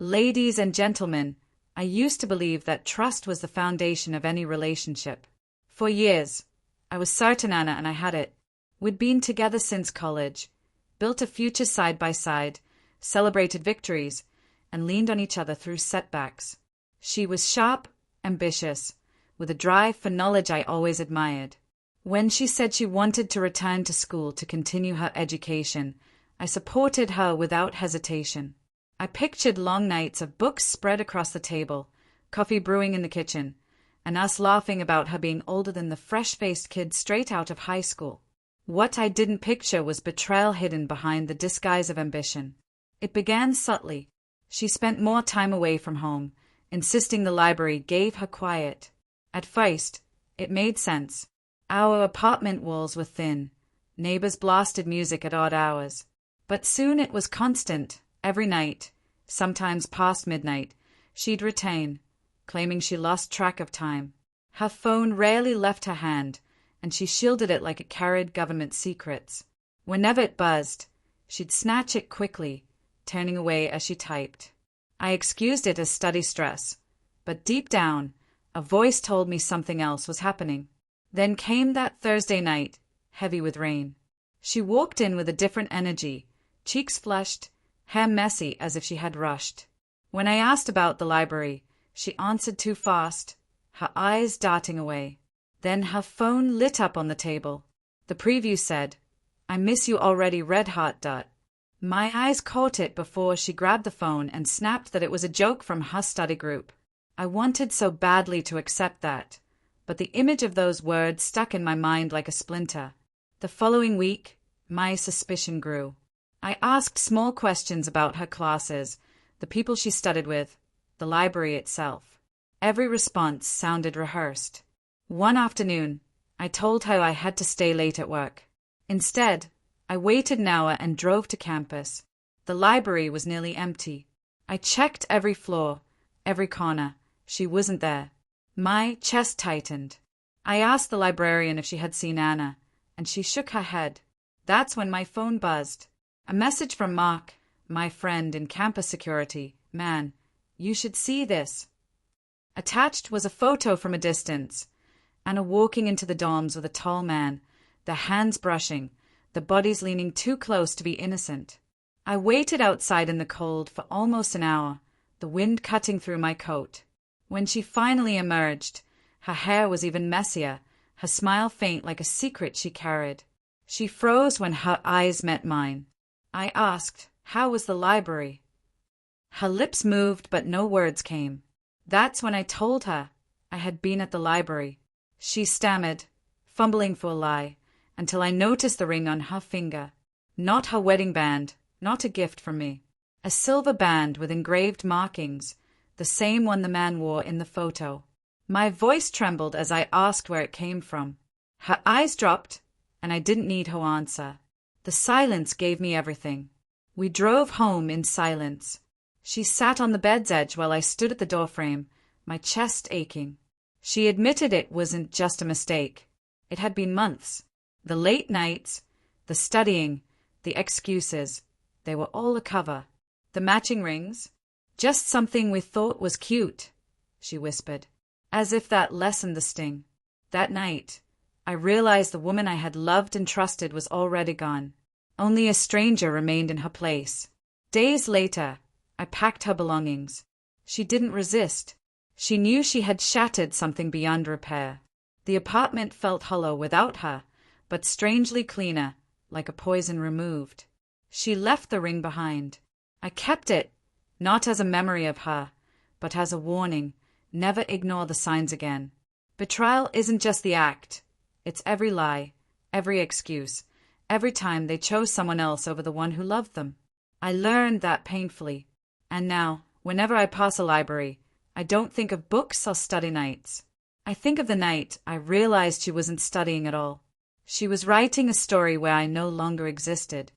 Ladies and gentlemen, I used to believe that trust was the foundation of any relationship. For years, I was certain Anna and I had it. We'd been together since college, built a future side by side, celebrated victories, and leaned on each other through setbacks. She was sharp, ambitious, with a drive for knowledge I always admired. When she said she wanted to return to school to continue her education, I supported her without hesitation. I pictured long nights of books spread across the table, coffee brewing in the kitchen, and us laughing about her being older than the fresh-faced kid straight out of high school. What I didn't picture was betrayal hidden behind the disguise of ambition. It began subtly. She spent more time away from home, insisting the library gave her quiet. At first, it made sense. Our apartment walls were thin. Neighbors blasted music at odd hours. But soon it was constant. Every night, sometimes past midnight, she'd return, claiming she lost track of time. Her phone rarely left her hand, and she shielded it like it carried government secrets. Whenever it buzzed, she'd snatch it quickly, turning away as she typed. I excused it as study stress, but deep down, a voice told me something else was happening. Then came that Thursday night, heavy with rain. She walked in with a different energy, cheeks flushed, hair messy as if she had rushed. When I asked about the library, she answered too fast, her eyes darting away. Then her phone lit up on the table. The preview said, "I miss you already, red heart. My eyes caught it before she grabbed the phone and snapped that it was a joke from her study group. I wanted so badly to accept that, but the image of those words stuck in my mind like a splinter. The following week, my suspicion grew. I asked small questions about her classes, the people she studied with, the library itself. Every response sounded rehearsed. One afternoon, I told her I had to stay late at work. Instead, I waited an hour and drove to campus. The library was nearly empty. I checked every floor, every corner. She wasn't there. My chest tightened. I asked the librarian if she had seen Anna, and she shook her head. That's when my phone buzzed. A message from Mark, my friend in campus security. "Man, you should see this." Attached was a photo from a distance. Anna walking into the dorms with a tall man, their hands brushing, the bodies leaning too close to be innocent. I waited outside in the cold for almost an hour, the wind cutting through my coat. When she finally emerged, her hair was even messier, her smile faint like a secret she carried. She froze when her eyes met mine. I asked, "How was the library?" Her lips moved, but no words came. That's when I told her I had been at the library. She stammered, fumbling for a lie, until I noticed the ring on her finger. Not her wedding band, not a gift from me. A silver band with engraved markings, the same one the man wore in the photo. My voice trembled as I asked where it came from. Her eyes dropped, and I didn't need her answer. The silence gave me everything. We drove home in silence. She sat on the bed's edge while I stood at the doorframe, my chest aching. She admitted it wasn't just a mistake. It had been months. The late nights, the studying, the excuses, they were all a cover. The matching rings? Just something we thought was cute, she whispered, as if that lessened the sting. That night, I realized the woman I had loved and trusted was already gone. Only a stranger remained in her place. Days later, I packed her belongings. She didn't resist. She knew she had shattered something beyond repair. The apartment felt hollow without her, but strangely cleaner, like a poison removed. She left the ring behind. I kept it, not as a memory of her, but as a warning, never ignore the signs again. Betrayal isn't just the act. It's every lie, every excuse, every time they chose someone else over the one who loved them. I learned that painfully, and now, whenever I pass a library, I don't think of books or study nights. I think of the night I realized she wasn't studying at all. She was writing a story where I no longer existed.